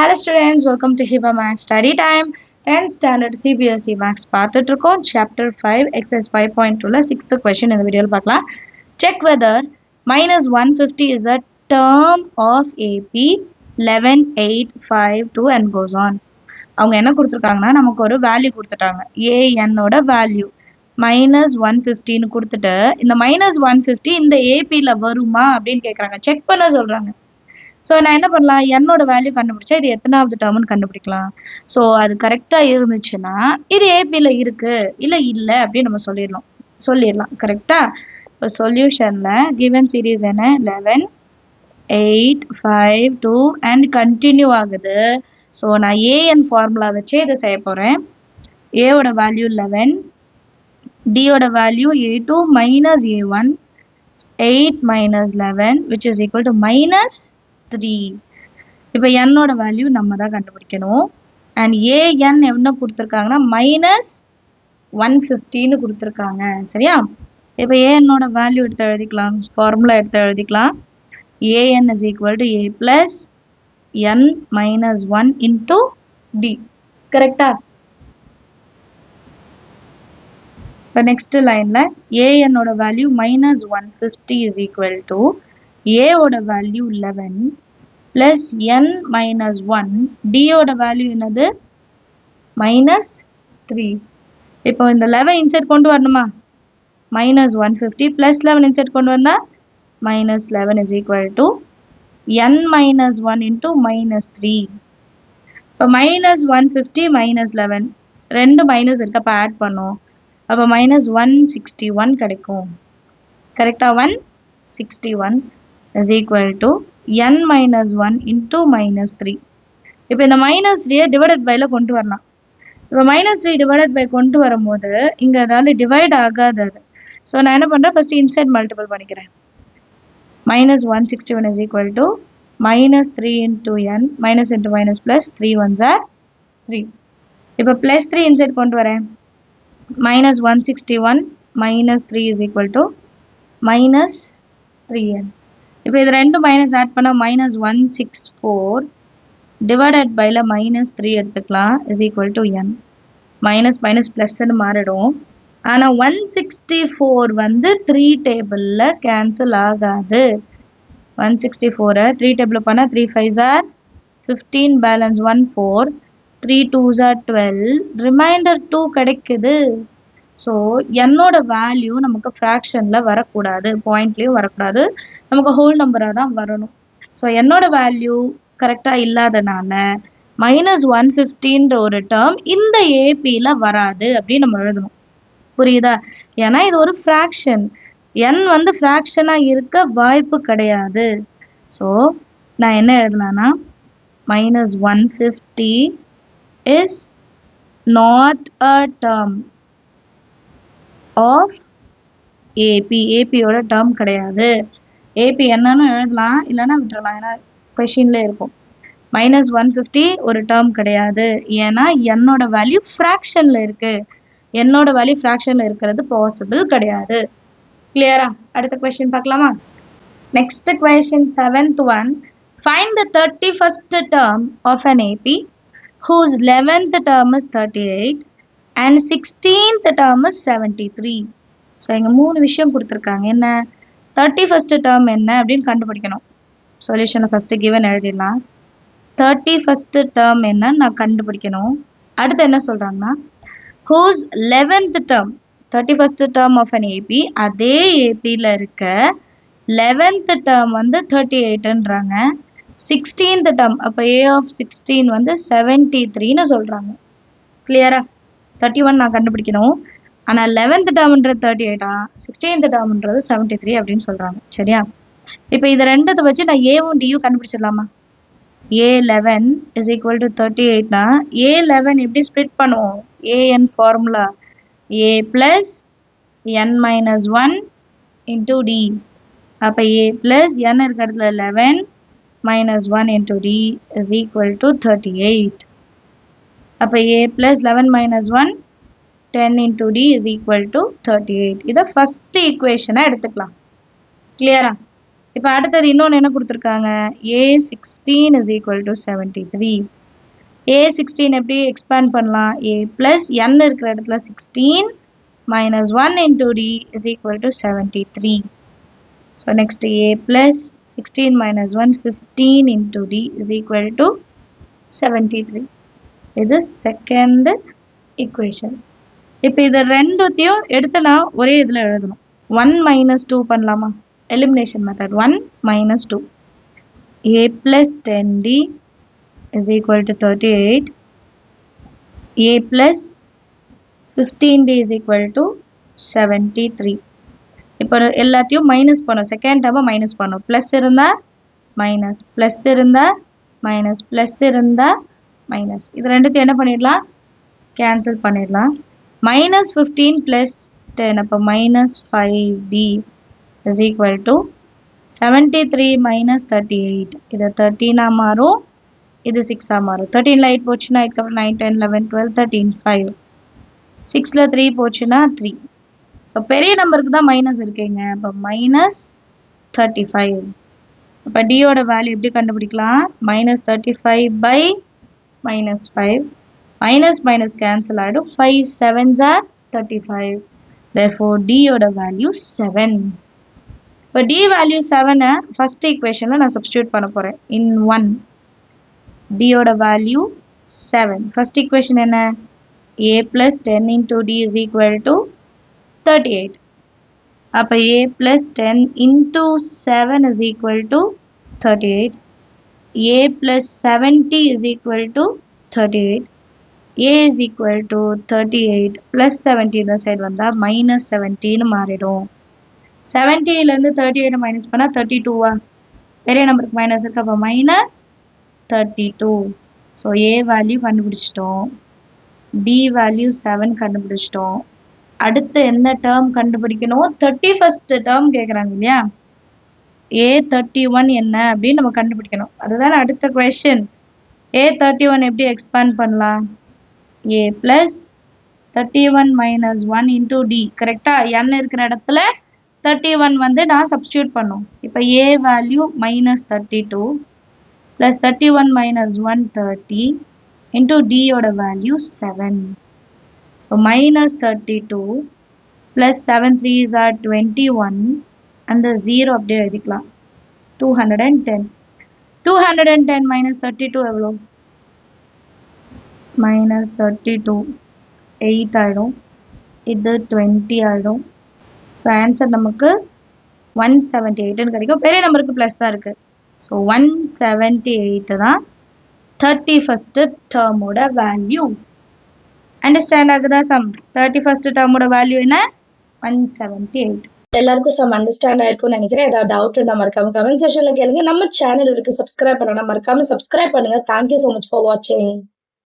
Hello students, welcome to Hiba Max Study Time. 10th Standard CBSE Max பார்த்துட்டு இருக்கோம். Chapter 5, Exercise 5.2ல 6th question இந்த வீடியோவில் பார்க்கலாம். Check whether minus 150 is a term of AP 11, 8, 5, 2 and goes on. அவங்க என்ன கொடுத்துருக்காங்கன்னா நமக்கு ஒரு வேல்யூ கொடுத்துட்டாங்க. ANஓட வேல்யூ minus 150ன்னு கொடுத்துட்டு இந்த minus 150 இந்த APல வருமா அப்படின்னு கேட்குறாங்க. செக் பண்ண சொல்கிறாங்க. ஸோ நான் என்ன பண்ணலாம், என்னோட வேல்யூ கண்டுபிடிச்சா இது எத்தனாவது டேர்ம்னு கண்டுபிடிக்கலாம். ஸோ அது கரெக்டாக இருந்துச்சுன்னா இது ஏபியில் இருக்கு இல்லை அப்படின்னு நம்ம சொல்லிடலாம் கரெக்டாக. இப்போ சொல்யூஷனில் கிவன் சீரீஸ் என்ன 11, 8, 5, 2 அண்ட் கண்டினியூ ஆகுது. ஸோ நான் ஏஎன் ஃபார்முலா வச்சே இதை செய்ய போகிறேன். ஏவோட வேல்யூ 11, டியோட value A2 minus A1, 8 minus 11 which is equal to minus 3. இப்போ என்னோட வேல்யூ நம்ம தான் கண்டுபிடிக்கணும். அண்ட் ஏஎன் என்ன கொடுத்துருக்காங்கன்னா மைனஸ் 150ன்னு கொடுத்துருக்காங்க. சரியா? இப்போ ஏஎன்னோட வேல்யூ எடுத்து எழுதிக்கலாம், ஃபார்முலா எடுத்து எழுதிக்கலாம். A N is equal to A plus N minus 1 into D. கரெக்டா? இப்போ நெக்ஸ்ட் லைனில் ஏஎன்னோட value minus 150 is equal to ஏவோட வேல்யூ 11 plus n minus 1, டியோட வேல்யூ என்னது மைனஸ் 3. இப்போ இந்த 11 இன்செட் கொண்டு வரணுமா, மைனஸ் 150 ப்ளஸ் 11 இன்செட் கொண்டு வந்தால் minus 11 is equal to n minus 1 into minus 3. இப்போ மைனஸ் 150 மைனஸ் 11 ரெண்டு மைனஸ் இருக்கு, அப்போ ஆட் பண்ணோம். அப்போ மைனஸ் 161 கிடைக்கும். கரெக்டாக 161 is equal to n minus 1 into minus 3. இப்போ இந்த மைனஸ் 3 டிவைடட் பைல கொண்டு வரலாம். இப்போ மைனஸ் 3 டிவைடட் பை கொண்டு வரும்போது இங்கே அதாவது டிவைட் ஆகாது அது. ஸோ நான் என்ன பண்ணுறேன், ஃபஸ்ட்டு இன்சைட் மல்டிபிள் பண்ணிக்கிறேன். Minus 161 is equal to minus 3 into n, minus into minus plus 3 ones are 3. இப்போ ப்ளஸ் 3 இன்சைட் கொண்டு வரேன். Minus 161 minus 3 is equal to minus 3n. இப்போ இது ரெண்டு மைனஸ் ஆட் பண்ணால் மைனஸ் 164 டிவைடட் பைல மைனஸ் 3 எடுத்துக்கலாம் is equal to N. Minus minus ப்ளஸ்ன்னு மாறிடும். ஆனால் 164 வந்து 3 டேபிளில் கேன்சல் ஆகாது. 164 3 டேபிளில் பண்ணால் 3 5s are 15, balance 1 4, 3 2s are 12, reminder 2 கிடைக்குது. ஸோ என்னோட வேல்யூ நமக்கு ஃப்ராக்ஷனில் வரக்கூடாது, பாயிண்ட்லேயும் வரக்கூடாது, நமக்கு ஹோல் நம்பராக தான் வரணும். ஸோ என்னோட வேல்யூ கரெக்டாக இல்லாதனால மைனஸ் 150ன்ற ஒரு டேர்ம் இந்த ஏபியில் வராது அப்படின்னு நம்ம எழுதணும். புரியுதா? ஏன்னா இது ஒரு ஃப்ராக்ஷன், என் வந்து ஃப்ராக்ஷனாக இருக்க வாய்ப்பு கிடையாது. ஸோ நான் என்ன எழுதலான்னா minus 150 is not a term of AP. ஏபியோட டேர்ம் கிடையாது. ஏபி என்னன்னு எழுதலாம், இல்லைன்னா விட்டுறலாம், ஏன்னா கொஷின்ல இருக்கும். மைனஸ் 150 ஒரு டேர்ம் கிடையாது, ஏன்னா என்னோட வேல்யூ ஃப்ராக்ஷனில் இருக்கு. என்னோட வேல்யூ ஃப்ராக்ஷனில் இருக்கிறது பாசிபிள் கிடையாது. கிளியரா? அடுத்த கொஷின் பார்க்கலாமா? Next question 7th one. Find the 31st term of an AP whose 11th term is 38 and 16th term is 73. So இங்கே 3 விஷயம் கொடுத்துருக்காங்க. என்ன 31st term என்ன அப்படின்னு கண்டுபிடிக்கணும். சொல்யூஷனில் ஃபஸ்ட்டு கிவன் எழுதிடலாம். 31st term என்ன நான் கண்டுபிடிக்கணும். அடுத்து என்ன சொல்கிறாங்கன்னா whose 11th term, 31st term of an AP, அதே ஏபியில் இருக்க 11th term வந்து 38ன்றாங்க. 16th term அப்போ A of 16 வந்து 73ன்னு சொல்கிறாங்க. கிளியரா? 31 நான் கண்டுபிடிக்கணும், ஆனால் 11th டேர்ம்ன்றது 38, 16th டேர்ம்ன்றது 73 அப்படின்னு சொல்கிறாங்க. சரியா? இப்போ இது ரெண்டத்தை வச்சு நான் ஏவும் டியும் கண்டுபிடிச்சிடலாமா? A11 இஸ் ஈக்குவல் டு 38னா A11 எப்படி ஸ்ப்ளிட் பண்ணுவோம்? A N formula A plus N minus 1 into D. அப்போ A ப்ளஸ் என் இருக்கிற இடத்துல 11 minus 1 into D is equal to 38. அப்போ A plus 11 minus 1 10 into D is equal to 38. இதை first ஈக்குவேஷனை எடுத்துக்கலாம். கிளியரா? இப்போ அடுத்தது இன்னொன்று என்ன கொடுத்துருக்காங்க, A16 is equal to 73. A16 எப்படி எக்ஸ்பேண்ட் பண்ணலாம், A plus n இருக்கிற இடத்துல 16 minus 1 into D is equal to 73. So next A plus 16 minus 1 15 into D is equal to 73. இது second equation. இப்போ இது ரெண்டுத்தையும் எடுத்து நான் ஒரே இதில் எழுதணும். 1 minus 2 பண்ணலாமா, elimination method. 1 minus 2. A plus 10D is equal to 38. A plus 15D is equal to 73. இப்போ எல்லாத்தையும் மைனஸ் பண்ணோம், செகண்ட் டேர்மை மைனஸ் பண்ணோம். ப்ளஸ் இருந்தால் மைனஸ், ப்ளஸ் இருந்தால் மைனஸ், ப்ளஸ் இருந்தால் மைனஸ். இது ரெண்டுத்தையும் என்ன பண்ணிடலாம், கேன்சல் பண்ணிடலாம். மைனஸ் 15 ப்ளஸ் 10, அப்போ minus 5D is equal to 73 minus 38. இது 13 மாறும், இது 6 மாறும். 13ல 8 போச்சுன்னா 8 அப்புறம் 9 10 11 12 13 5. 6ல 3 போச்சுன்னா 3. ஸோ பெரிய நம்பருக்கு தான் மைனஸ் இருக்குங்க. அப்போ மைனஸ் 35. அப்போ டியோட வேல்யூ எப்படி கண்டுபிடிக்கலாம், minus 35 by minus 5. Minus minus cancel ஆகிடும். 5 7s are 35. therefore டியோட value 7. இப்போ டி வேல்யூ 7 ஃபர்ஸ்ட் ஈக்குவேஷனில் நான் சப்ஸ்டியூட் பண்ண போகிறேன். இன் 1 டியோட வேல்யூ 7. ஃபர்ஸ்ட் ஈக்குவேஷன் என்ன, A plus 10 into D is equal to 38. அப்போ A plus 10 into 7 is equal to 38. A plus 70 is equal to 38. A is equal to 38 plus 70 இந்த side வந்தால் minus 17 மாறிடும். 70லேருந்து 38 மைனஸ் பண்ணால் 32வா, பெரிய நம்பருக்கு மைனஸ் இருக்கு, அப்போ மைனஸ் 32. ஸோ A வேல்யூ கண்டுபிடிச்சிட்டோம், D வேல்யூ 7 கண்டுபிடிச்சிட்டோம். அடுத்து என்ன டேர்ம் கண்டுபிடிக்கணும், 31st டேர்ம் கேட்குறாங்க இல்லையா, A31 என்ன அப்படின்னு நம்ம கண்டுபிடிக்கணும். அதுதான் அடுத்த கொஸ்டின். A31 எப்படி எக்ஸ்பேண்ட் பண்ணலாம், A plus 31 minus 1 into D. கரெக்டாக n இருக்கிற இடத்துல 31 வந்து நான் சப்ஸ்டியூட் பண்ணோம். இப்போ A value minus 32 plus 31 minus 1 30 into D யோட value 7. So minus 32 plus 7 3s are 21 and the 0 அப்படியே எழுதிக்கலாம் 210. 210 minus 32 எவ்வளோ, minus 32 8 ஆகிடும், இது 20 ஆகிடும். ஸோ ஆன்சர் நமக்கு 178 கிடைக்கும். பெரிய நம்பருக்கு ப்ளஸ் தான் இருக்குது. ஸோ 178 தான் 31st டேர்மோட வேல்யூ. அண்டர்ஸ்டாண்ட் ஆகுதா சம்? 31st டேர்மோட வேல்யூ என்ன, 178. எல்லாருக்கும் சம் அண்டர்ஸ்டாண்ட் ஆயிருக்கும்னு நினைக்கிறேன். ஏதாவது டவுட் இருந்தால் மறக்காம கமெண்ட் செக்ஷன்ல கேளுங்க. நம்ம சேனல் இருக்கு, சப்ஸ்கிரைப் பண்ணலாம், மறக்காம சப்ஸ்கிரைப் பண்ணுங்க. தேங்க்யூ ஸோ மச் ஃபார் வாட்சிங்.